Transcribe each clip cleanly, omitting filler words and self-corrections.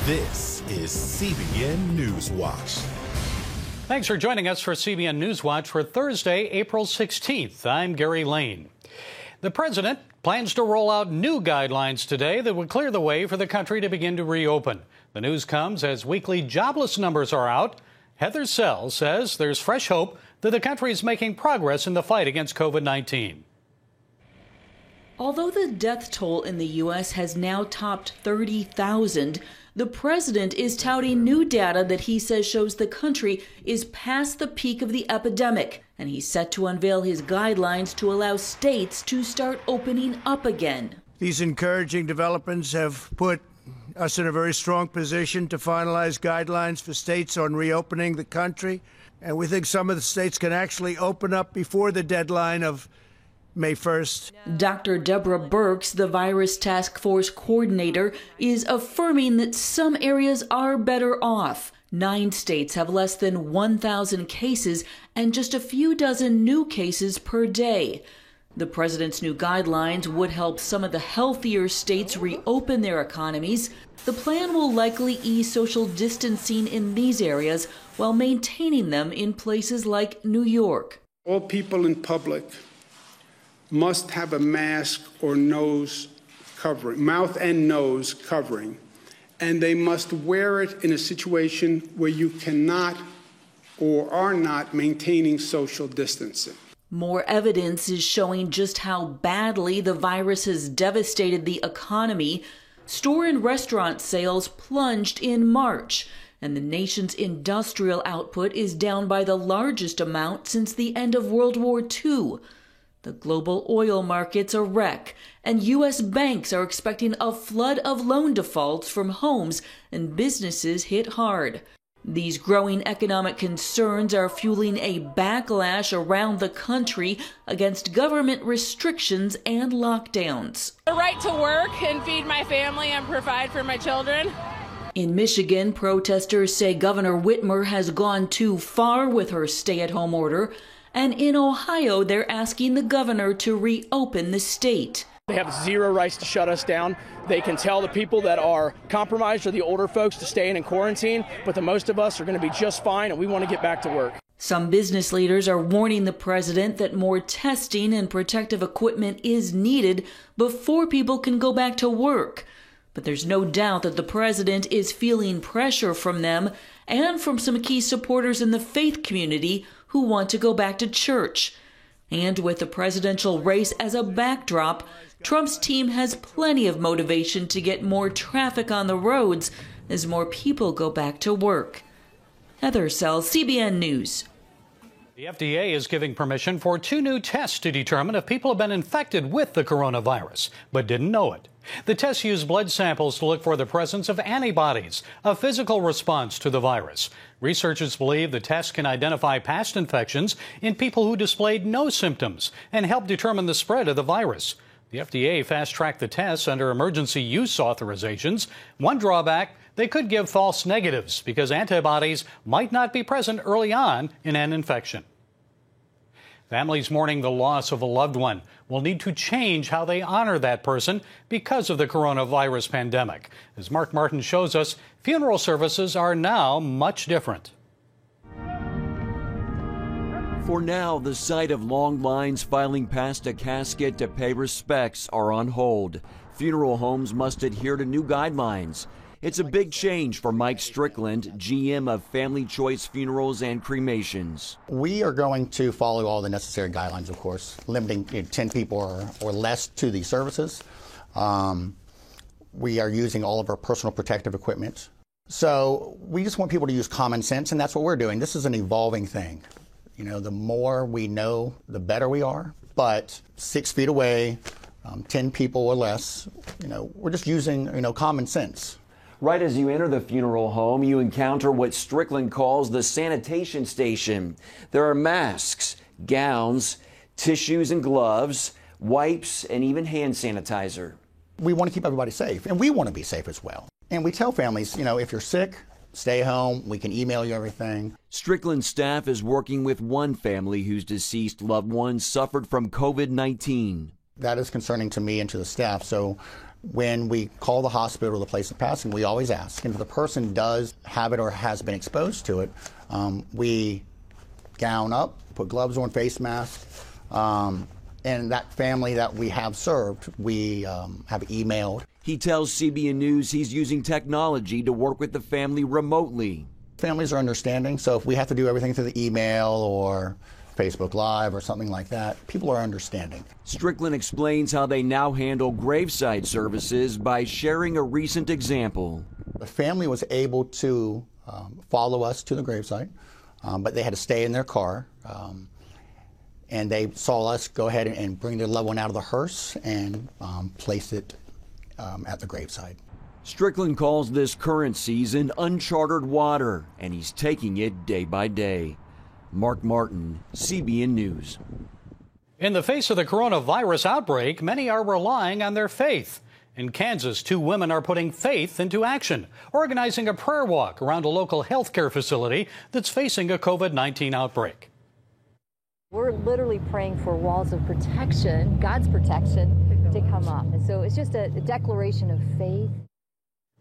This is CBN NewsWatch. Thanks for joining us for CBN NewsWatch for Thursday, April 16th. I'm Gary Lane. The president plans to roll out new guidelines today that would clear the way for the country to begin to reopen. The news comes as weekly jobless numbers are out. Heather Sells says there's fresh hope that the country is making progress in the fight against COVID-19. Although the death toll in the U.S. has now topped 30,000, the president is touting new data that he says shows the country is past the peak of the epidemic, and he's set to unveil his guidelines to allow states to start opening up again. These encouraging developments have put us in a very strong position to finalize guidelines for states on reopening the country, and we think some of the states can actually open up before the deadline of May 1st. Dr. Deborah Birx, the virus task force coordinator, is affirming that some areas are better off. 9 states have less than 1,000 cases and just a few dozen new cases per day. The president's new guidelines would help some of the healthier states reopen their economies. The plan will likely ease social distancing in these areas while maintaining them in places like New York. All people in public must have a mask or nose covering, mouth and nose covering, and they must wear it in a situation where you cannot or are not maintaining social distancing. More evidence is showing just how badly the virus has devastated the economy. Store and restaurant sales plunged in March, and the nation's industrial output is down by the largest amount since the end of World War II. The global oil market's a wreck, and U.S. banks are expecting a flood of loan defaults from homes and businesses hit hard. These growing economic concerns are fueling a backlash around the country against government restrictions and lockdowns. The right to work and feed my family and provide for my children. In Michigan, protesters say Governor Whitmer has gone too far with her stay-at-home order. And in Ohio, they're asking the governor to reopen the state. They have zero rights to shut us down. They can tell the people that are compromised or the older folks to stay in quarantine, but the most of us are going to be just fine, and we want to get back to work. Some business leaders are warning the president that more testing and protective equipment is needed before people can go back to work. But there's no doubt that the president is feeling pressure from them and from some key supporters in the faith community who want to go back to church. And with the presidential race as a backdrop, Trump's team has plenty of motivation to get more traffic on the roads as more people go back to work. Heather Sells, CBN News. The FDA is giving permission for 2 new tests to determine if people have been infected with the coronavirus, but didn't know it. The tests use blood samples to look for the presence of antibodies, a physical response to the virus. Researchers believe the tests can identify past infections in people who displayed no symptoms and help determine the spread of the virus. The FDA fast-tracked the tests under emergency use authorizations. One drawback, they could give false negatives because antibodies might not be present early on in an infection. Families mourning the loss of a loved one will need to change how they honor that person because of the coronavirus pandemic. As Mark Martin shows us, funeral services are now much different. For now, the sight of long lines filing past a casket to pay respects are on hold. Funeral homes must adhere to new guidelines. It's a big change for Mike Strickland, GM of Family Choice Funerals and Cremations. We are going to follow all the necessary guidelines, of course, limiting 10 people or less to these services. We are using all of our personal protective equipment. So we just want people to use common sense, and that's what we're doing. This is an evolving thing. You know, the more we know, the better we are. But 6 feet away, 10 people or less, we're just using, common sense. Right as you enter the funeral home, you encounter what Strickland calls the Sanitation Station. There are masks, gowns, tissues and gloves, wipes, and even hand sanitizer. We want to keep everybody safe, and we want to be safe as well. And we tell families, if you're sick, stay home. We can email you everything. Strickland's staff is working with one family whose deceased loved one suffered from COVID-19. That is concerning to me and to the staff. So When we call the hospital or the place of passing, we always ask, and if the person does have it or has been exposed to it, we gown up, put gloves on, face mask, and that family that we have served, we have emailed. He tells CBN News he's using technology to work with the family remotely. Families are understanding, so if we have to do everything through the email or Facebook Live or something like that, people are understanding. Strickland explains how they now handle graveside services by sharing a recent example. The family was able to follow us to the gravesite, but they had to stay in their car, and they saw us go ahead and bring their loved one out of the hearse and place it at the gravesite. Strickland calls this current season uncharted water, and he's taking it day by day. Mark Martin, CBN News. In the face of the coronavirus outbreak, many are relying on their faith. In Kansas, 2 women are putting faith into action, organizing a prayer walk around a local healthcare facility that's facing a COVID-19 outbreak. We're literally praying for walls of protection, God's protection, to come up. And so it's just a declaration of faith.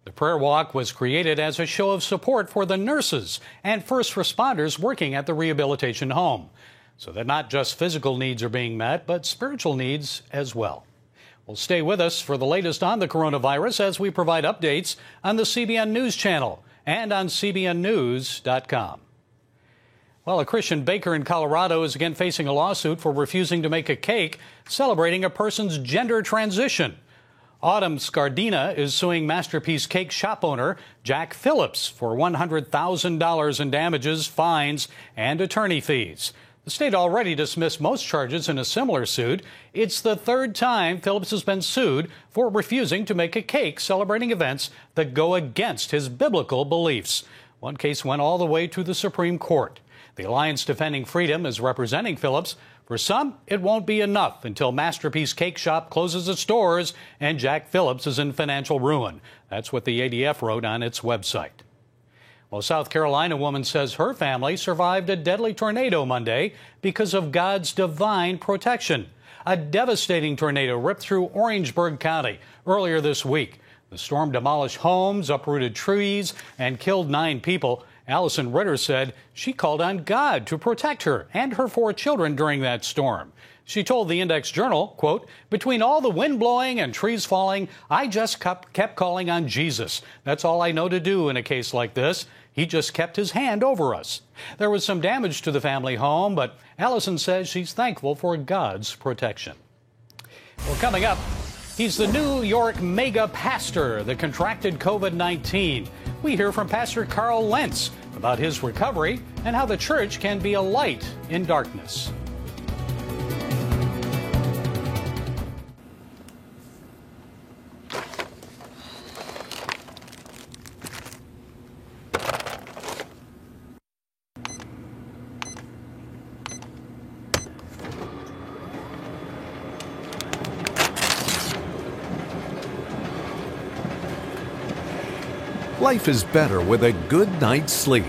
The prayer walk was created as a show of support for the nurses and first responders working at the rehabilitation home, so that not just physical needs are being met, but spiritual needs as well. Well, stay with us for the latest on the coronavirus as we provide updates on the CBN News Channel and on CBNNews.com. Well, a Christian baker in Colorado is again facing a lawsuit for refusing to make a cake celebrating a person's gender transition. Autumn Scardina is suing Masterpiece Cake shop owner Jack Phillips for $100,000 in damages, fines, and attorney fees. The state already dismissed most charges in a similar suit. It's the 3rd time Phillips has been sued for refusing to make a cake celebrating events that go against his biblical beliefs. One case went all the way to the Supreme Court. The Alliance Defending Freedom is representing Phillips. For some, it won't be enough until Masterpiece Cake Shop closes its doors and Jack Phillips is in financial ruin. That's what the ADF wrote on its website. Well, a South Carolina woman says her family survived a deadly tornado Monday because of God's divine protection. A devastating tornado ripped through Orangeburg County earlier this week. The storm demolished homes, uprooted trees, and killed 9 people. Allison Ritter said she called on God to protect her and her 4 children during that storm. She told the Index Journal, quote, "Between all the wind blowing and trees falling, I just kept calling on Jesus. That's all I know to do in a case like this. He just kept his hand over us." There was some damage to the family home, but Allison says she's thankful for God's protection. Well, coming up, he's the New York mega pastor that contracted COVID-19. We hear from Pastor Carl Lentz about his recovery and how the church can be a light in darkness. Life is better with a good night's sleep.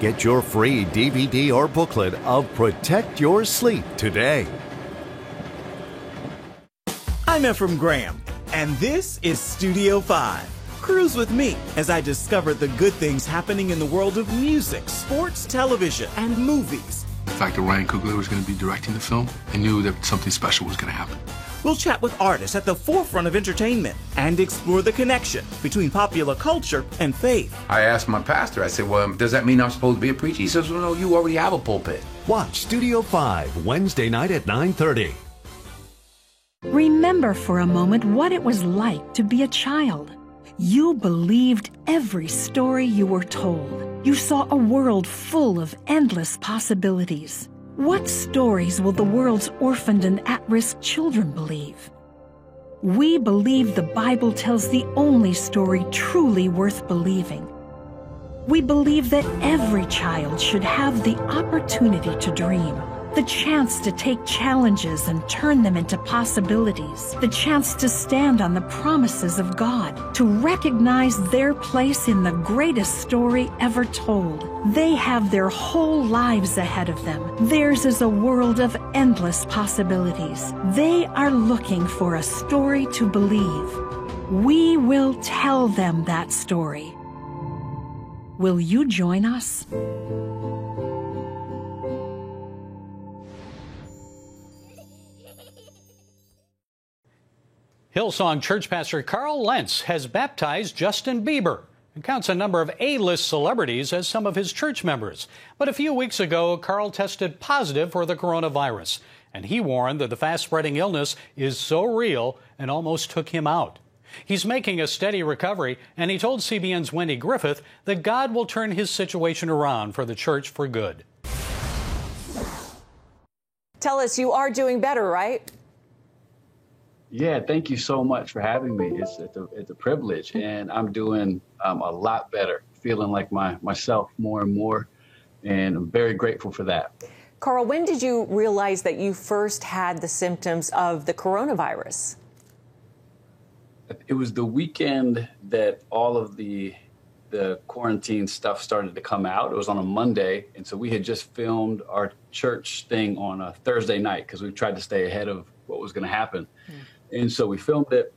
Get your free DVD or booklet of Protect Your Sleep today. I'm Ephraim Graham, and this is Studio 5. Cruise with me as I discover the good things happening in the world of music, sports, television, and movies. The fact that Ryan Coogler was going to be directing the film, I knew that something special was going to happen. We'll chat with artists at the forefront of entertainment and explore the connection between popular culture and faith. I asked my pastor, I said, well, does that mean I'm supposed to be a preacher? He says, well, no, you already have a pulpit. Watch Studio 5 Wednesday night at 9:30. Remember for a moment what it was like to be a child. You believed every story you were told. You saw a world full of endless possibilities. What stories will the world's orphaned and at-risk children believe? We believe the Bible tells the only story truly worth believing. We believe that every child should have the opportunity to dream, the chance to take challenges and turn them into possibilities, the chance to stand on the promises of God, to recognize their place in the greatest story ever told. They have their whole lives ahead of them. Theirs is a world of endless endless possibilities. They are looking for a story to believe. We will tell them that story. Will you join us? Hillsong church pastor Carl Lentz has baptized Justin Bieber and counts a number of A-list celebrities as some of his church members. But a few weeks ago, Carl tested positive for the coronavirus, and he warned that the fast-spreading illness is so real and almost took him out. He's making a steady recovery, and he told CBN's Wendy Griffith that God will turn his situation around for the church for good. Tell us, you are doing better, right? Yeah, thank you so much for having me. It's a privilege, and I'm doing a lot better, feeling like myself more and more, and I'm very grateful for that. Carl, when did you realize that you first had the symptoms of the coronavirus? It was the weekend that all of the quarantine stuff started to come out. It was on a Monday, and so we had just filmed our church thing on a Thursday night because we tried to stay ahead of what was going to happen. And so we filmed it,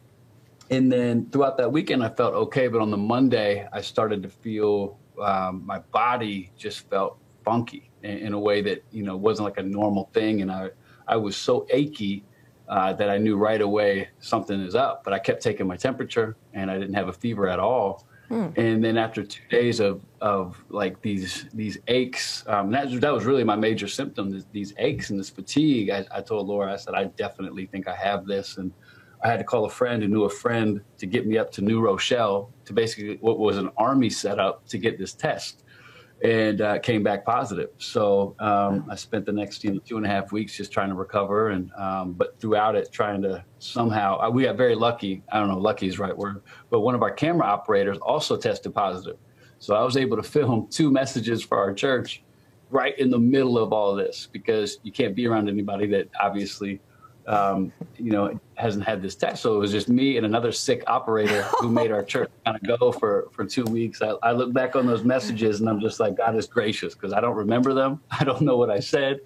and then throughout that weekend I felt okay, but on the Monday I started to feel my body just felt funky in a way that, you know, wasn't like a normal thing, and I was so achy that I knew right away something is up, but I kept taking my temperature and I didn't have a fever at all. And then after 2 days of like these aches, that was really my major symptom, these aches and this fatigue. I told Laura, I said, I definitely think I have this. And I had to call a friend who knew a friend to get me up to New Rochelle to basically what was an army setup to get this test, and came back positive. So I spent the next 2.5 weeks just trying to recover, and but throughout it trying to somehow, we got very lucky. I don't know, lucky is the right word, but one of our camera operators also tested positive. So I was able to film 2 messages for our church right in the middle of all this, because you can't be around anybody that obviously hasn't had this test. So it was just me and another sick operator who made our church kind of go for 2 weeks. I look back on those messages and I'm just like, God is gracious, because I don't remember them. I don't know what I said,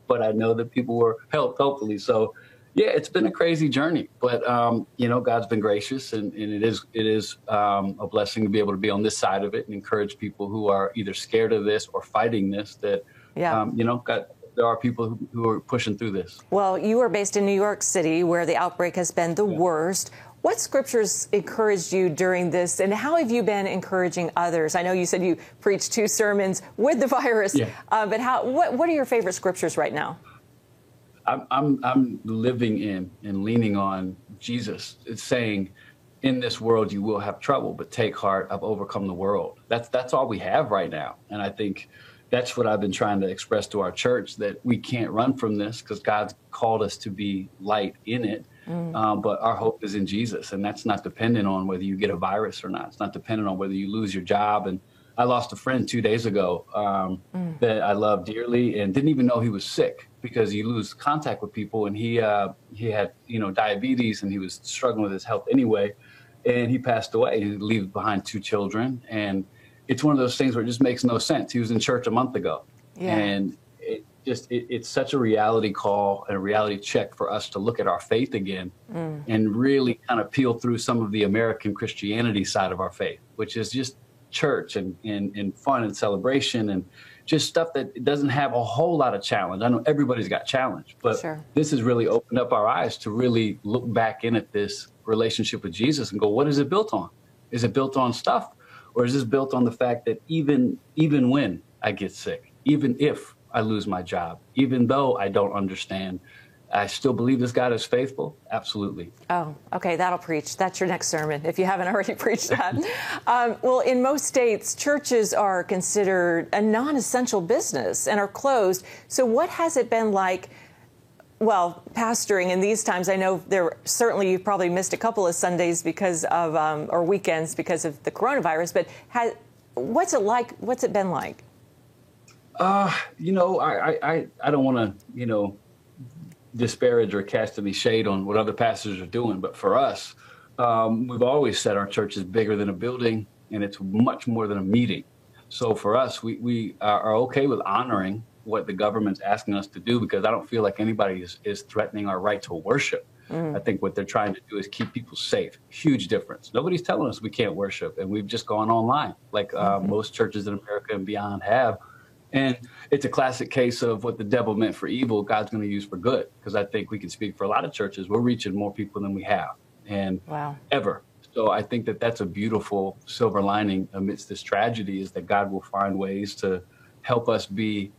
but I know that people were helped, hopefully. So yeah, it's been a crazy journey, but God's been gracious, and it is a blessing to be able to be on this side of it and encourage people who are either scared of this or fighting this, that, there are people who are pushing through this. Well, you are based in New York City, where the outbreak has been the worst. What scriptures encouraged you during this, and how have you been encouraging others? I know you said you preached 2 sermons with the virus, but what are your favorite scriptures right now? I'm living in and leaning on Jesus. It's saying, in this world you will have trouble, but take heart, I've overcome the world. That's all we have right now. And I think that's what I've been trying to express to our church, that we can't run from this because God's called us to be light in it. But our hope is in Jesus, and that's not dependent on whether you get a virus or not. It's not dependent on whether you lose your job. And I lost a friend 2 days ago that I love dearly, and didn't even know he was sick, because you lose contact with people, and he had diabetes, and he was struggling with his health anyway, and he passed away. He leaves behind 2 children, and it's one of those things where it just makes no sense. He was in church a month ago, and it's such a reality call and a reality check for us to look at our faith again and really kind of peel through some of the American Christianity side of our faith, which is just church and fun and celebration and just stuff that doesn't have a whole lot of challenge. I know everybody's got challenge, but this has really opened up our eyes to really look back in at this relationship with Jesus and go, what is it built on? Is it built on stuff? Or is this built on the fact that even when I get sick, even if I lose my job, even though I don't understand, I still believe this God is faithful? Absolutely. Oh, okay, that'll preach. That's your next sermon, if you haven't already preached that. Well, in most states, churches are considered a non-essential business and are closed. So what has it been like, well, pastoring in these times? I know certainly you've probably missed a couple of Sundays because of, or weekends because of the coronavirus, but what's it like? What's it been like? I don't want to, disparage or cast any shade on what other pastors are doing. But for us, we've always said our church is bigger than a building, and it's much more than a meeting. So for us, we are okay with honoring what the government's asking us to do, because I don't feel like anybody is threatening our right to worship. I think what they're trying to do is keep people safe. Huge difference. Nobody's telling us we can't worship, and we've just gone online like most churches in America and beyond have. And it's a classic case of what the devil meant for evil, God's going to use for good, because I think we can speak for a lot of churches. We're reaching more people than we have ever. So I think that that's a beautiful silver lining amidst this tragedy, is that God will find ways to help us be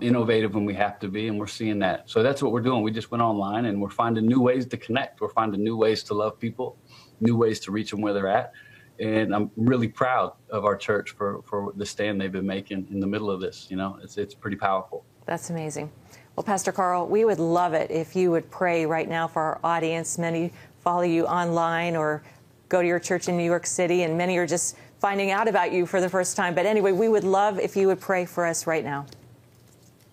innovative when we have to be, and we're seeing that. So that's what we're doing. We just went online, and we're finding new ways to connect. We're finding new ways to love people, new ways to reach them where they're at. And I'm really proud of our church for the stand they've been making in the middle of this. You know, it's pretty powerful. That's amazing. Well, Pastor Carl, we would love it if you would pray right now for our audience. Many follow you online or go to your church in New York City, and many are just finding out about you for the first time. But anyway, we would love if you would pray for us right now.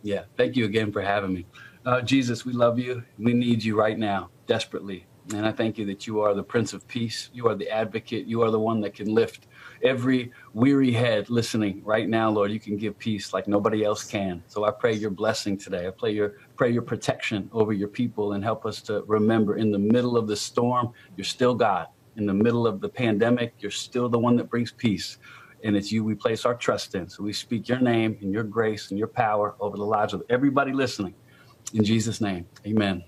Yeah, thank you again for having me. Jesus, we love you. We need you right now, desperately. And I thank you that you are the Prince of Peace. You are the advocate. You are the one that can lift every weary head listening right now, Lord. You can give peace like nobody else can. So I pray your blessing today. I pray your protection over your people, and help us to remember, in the middle of the storm, you're still God. In the middle of the pandemic, you're still the one that brings peace. And it's you we place our trust in. So we speak your name and your grace and your power over the lives of everybody listening. In Jesus' name, amen.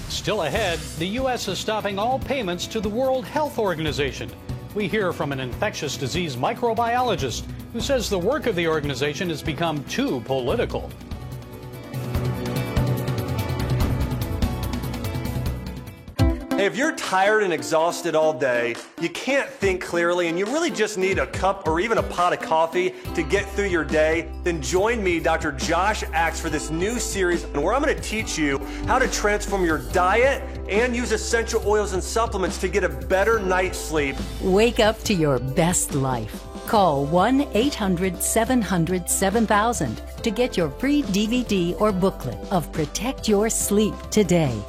Still ahead, the U.S. is stopping all payments to the World Health Organization. We hear from an infectious disease microbiologist who says the work of the organization has become too political. Hey, if you're tired and exhausted all day, you can't think clearly, and you really just need a cup or even a pot of coffee to get through your day, then join me, Dr. Josh Axe, for this new series where I'm going to teach you how to transform your diet and use essential oils and supplements to get a better night's sleep. Wake up to your best life. Call 1-800-700-7000 to get your free DVD or booklet of Protect Your Sleep today.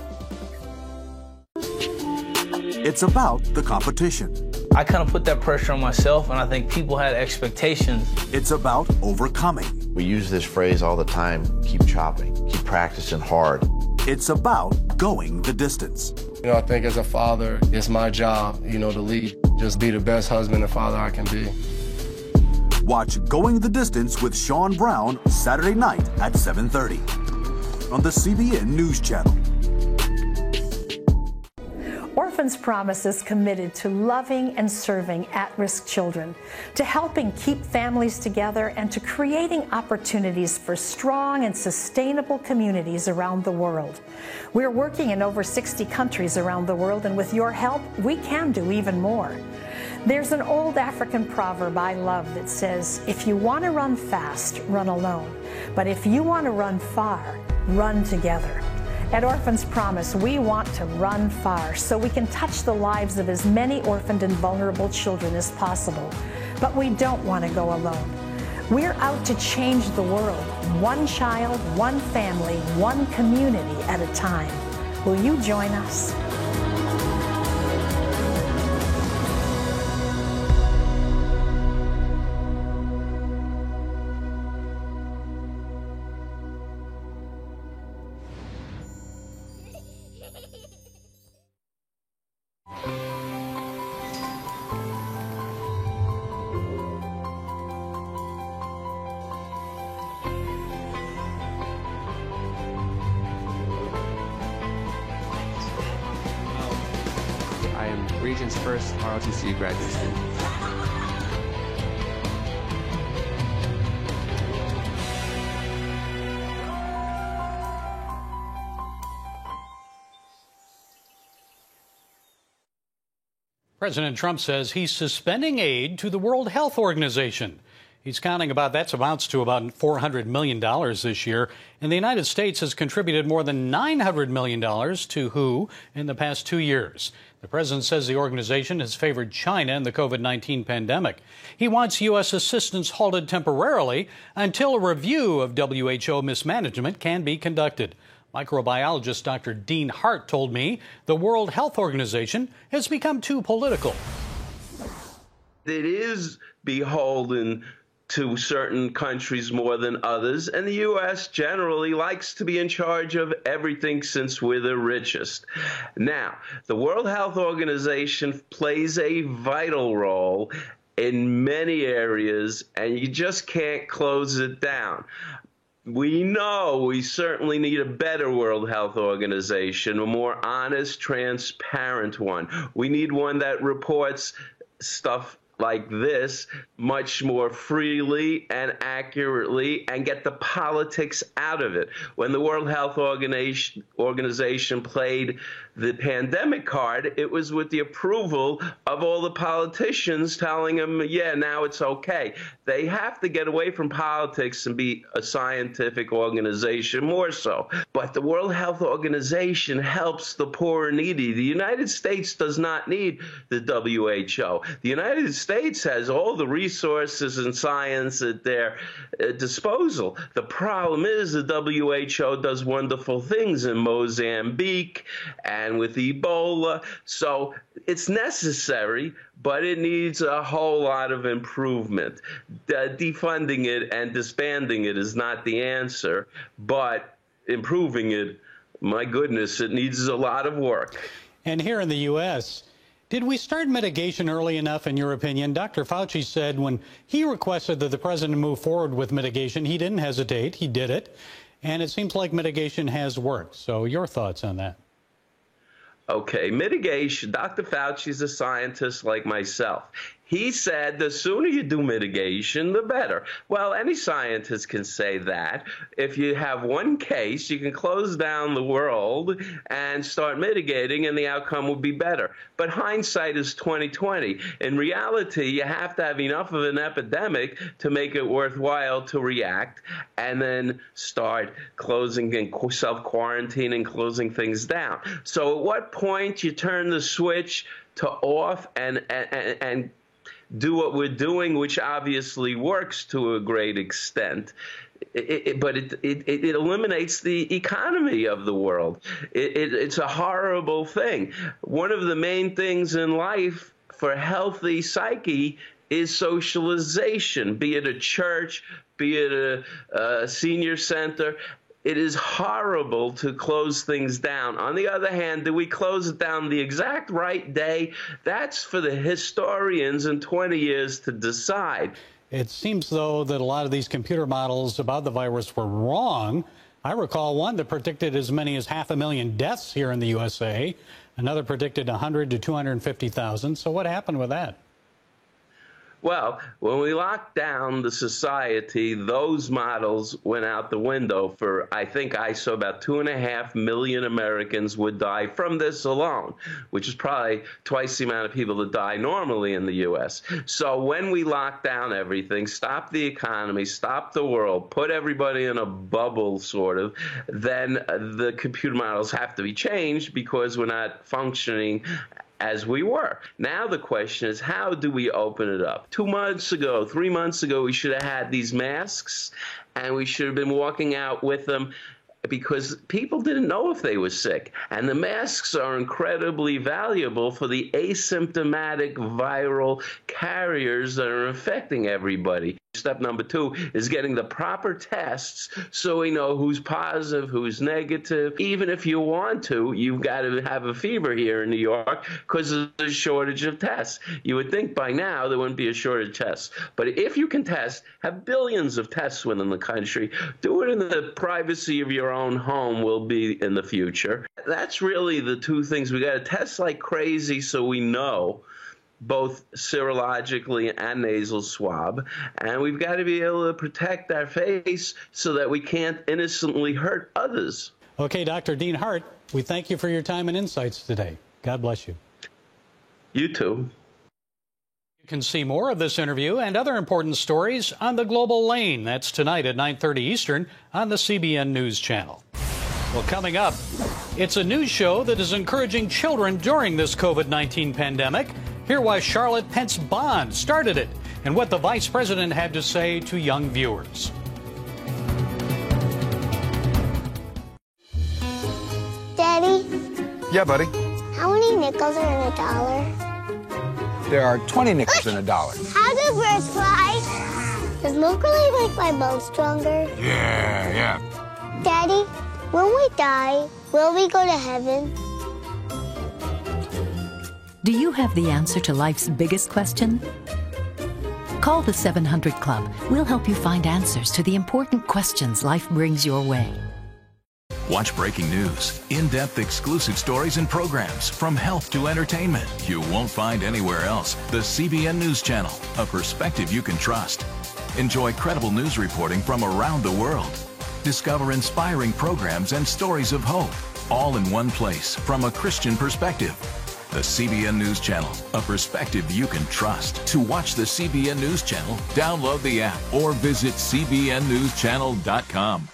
It's about the competition. I kind of put that pressure on myself, and I think people had expectations. It's about overcoming. We use this phrase all the time: keep chopping, keep practicing hard. It's about going the distance. You know, I think as a father, it's my job, to lead. Just be the best husband and father I can be. Watch Going the Distance with Sean Brown Saturday night at 7:30 on the CBN News Channel. Orphans Promise is committed to loving and serving at-risk children, to helping keep families together, and to creating opportunities for strong and sustainable communities around the world. We're working in over 60 countries around the world, and with your help, we can do even more. There's an old African proverb I love that says, if you want to run fast, run alone. But if you want to run far, run together. At Orphans Promise, we want to run far so we can touch the lives of as many orphaned and vulnerable children as possible. But we don't want to go alone. We're out to change the world, one child, one family, one community at a time. Will you join us? Region's first ROTC graduate student. President Trump says he's suspending aid to the World Health Organization. He's counting that amounts to about $400 million this year, and the United States has contributed more than $900 million to WHO in the past 2 years. The president says the organization has favored China in the COVID-19 pandemic. He wants U.S. assistance halted temporarily until a review of WHO mismanagement can be conducted. Microbiologist Dr. Dean Hart told me the World Health Organization has become too political. It is beholden to certain countries more than others, and the U.S. generally likes to be in charge of everything since we're the richest. Now, the World Health Organization plays a vital role in many areas, and you just can't close it down. We know we certainly need a better World Health Organization, a more honest, transparent one. We need one that reports stuff like this much more freely and accurately and get the politics out of it. When the World Health Organization played the pandemic card, it was with the approval of all the politicians telling them, yeah, now it's okay. They have to get away from politics and be a scientific organization more so. But the World Health Organization helps the poor and needy. The United States does not need the WHO. The United States has all the resources and science at their disposal. The problem is the WHO does wonderful things in Mozambique and with Ebola. So it's necessary, but it needs a whole lot of improvement. Defunding it and disbanding it is not the answer, but improving it, my goodness, it needs a lot of work. And here in the U.S., did we start mitigation early enough, in your opinion? Dr. Fauci said when he requested that the president move forward with mitigation, he didn't hesitate. He did it. And it seems like mitigation has worked. So your thoughts on that? Okay, mitigation. Dr. Fauci's a scientist like myself. He said the sooner you do mitigation, the better. Well, any scientist can say that. If you have one case, you can close down the world and start mitigating, and the outcome will be better. But hindsight is 20/20. In reality, you have to have enough of an epidemic to make it worthwhile to react, and then start closing and self-quarantining, closing things down. So at what point you turn the switch to off and do what we're doing, which obviously works to a great extent, but it eliminates the economy of the world. It's a horrible thing. One of the main things in life for healthy psyche is socialization, be it a church, be it a senior center. It is horrible to close things down. On the other hand, do we close it down the exact right day? That's for the historians in 20 years to decide. It seems, though, that a lot of these computer models about the virus were wrong. I recall one that predicted as many as 500,000 deaths here in the USA. Another predicted 100 to 250,000. So what happened with that? Well, when we locked down the society, those models went out the window for, I think I saw about 2.5 million Americans would die from this alone, which is probably twice the amount of people that die normally in the U.S. So when we locked down everything, stopped the economy, stopped the world, put everybody in a bubble sort of, then the computer models have to be changed because we're not functioning as we were. Now the question is, how do we open it up? 2 months ago, 3 months ago, we should have had these masks, and we should have been walking out with them because people didn't know if they were sick. And the masks are incredibly valuable for the asymptomatic viral carriers that are infecting everybody. Step number 2 is getting the proper tests so we know who's positive, who's negative. Even if you want to, you've got to have a fever here in New York because there's a shortage of tests. You would think by now there wouldn't be a shortage of tests. But if you can test, have billions of tests within the country, do it in the privacy of your own home will be in the future. That's really the 2 things. We got to test like crazy so we know, both serologically and nasal swab, and we've got to be able to protect our face so that we can't innocently hurt others. Okay, Dr. Dean Hart, we thank you for your time and insights today. God bless you. You too. You can see more of this interview and other important stories on The Global Lane. That's tonight at 9:30 Eastern on the CBN News Channel. Well, coming up, it's a news show that is encouraging children during this COVID-19 pandemic. Hear why Charlotte Pence Bond started it and what the vice president had to say to young viewers. Daddy? Yeah, buddy? How many nickels are in a dollar? There are 20 nickels in a dollar. How do birds fly? Does milk really make my bones stronger? Yeah. Daddy, when we die, will we go to heaven? Do you have the answer to life's biggest question? Call the 700 Club. We'll help you find answers to the important questions life brings your way. Watch breaking news, in-depth exclusive stories and programs from health to entertainment you won't find anywhere else. The CBN News Channel, a perspective you can trust. Enjoy credible news reporting from around the world. Discover inspiring programs and stories of hope, all in one place from a Christian perspective. The CBN News Channel, a perspective you can trust. To watch the CBN News Channel, download the app or visit cbnnewschannel.com.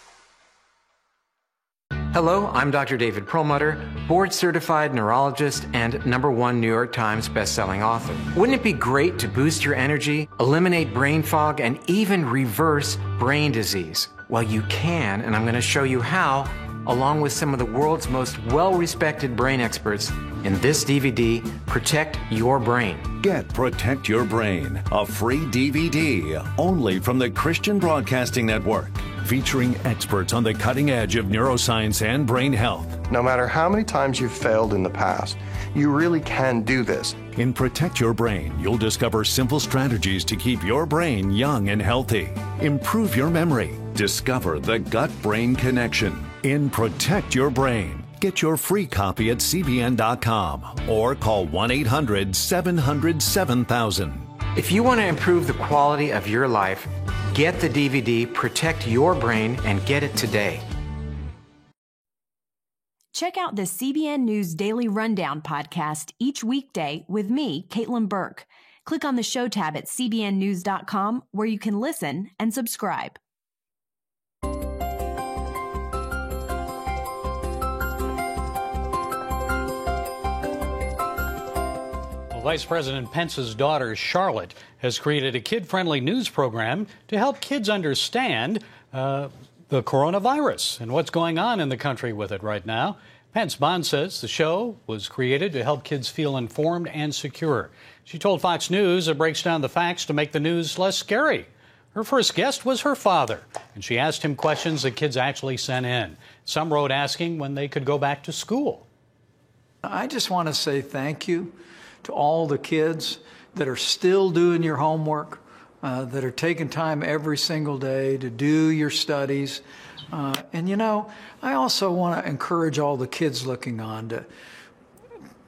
Hello, I'm Dr. David Perlmutter, board-certified neurologist and #1 New York Times bestselling author. Wouldn't it be great to boost your energy, eliminate brain fog, and even reverse brain disease? Well, you can, and I'm going to show you how, along with some of the world's most well-respected brain experts, in this DVD, Protect Your Brain. Get Protect Your Brain, a free DVD only from the Christian Broadcasting Network, featuring experts on the cutting edge of neuroscience and brain health. No matter how many times you've failed in the past, you really can do this. In Protect Your Brain, you'll discover simple strategies to keep your brain young and healthy. Improve your memory. Discover the gut-brain connection. In Protect Your Brain, get your free copy at cbn.com or call 1-800-700-7000. If you want to improve the quality of your life, get the DVD Protect Your Brain and get it today. Check out the CBN News Daily Rundown podcast each weekday with me, Caitlin Burke. Click on the show tab at cbnnews.com where you can listen and subscribe. Vice President Pence's daughter, Charlotte, has created a kid-friendly news program to help kids understand the coronavirus and what's going on in the country with it right now. Pence Bond says the show was created to help kids feel informed and secure. She told Fox News it breaks down the facts to make the news less scary. Her first guest was her father, and she asked him questions that kids actually sent in. Some wrote asking when they could go back to school. I just want to say thank you to all the kids that are still doing your homework, that are taking time every single day to do your studies. And you know, I also want to encourage all the kids looking on to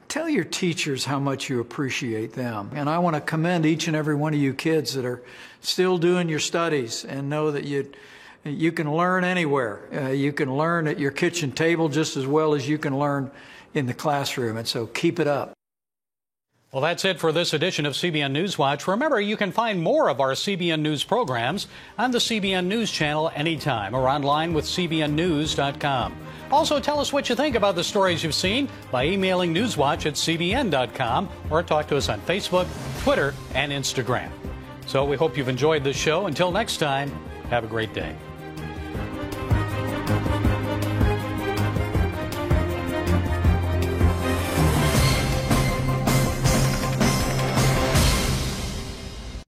tell your teachers how much you appreciate them. And I want to commend each and every one of you kids that are still doing your studies and know that you can learn anywhere. You can learn at your kitchen table just as well as you can learn in the classroom. And so keep it up. Well, that's it for this edition of CBN NewsWatch. Remember, you can find more of our CBN News programs on the CBN News Channel anytime or online with cbnnews.com. Also, tell us what you think about the stories you've seen by emailing newswatch@cbn.com or talk to us on Facebook, Twitter, and Instagram. So we hope you've enjoyed this show. Until next time, have a great day.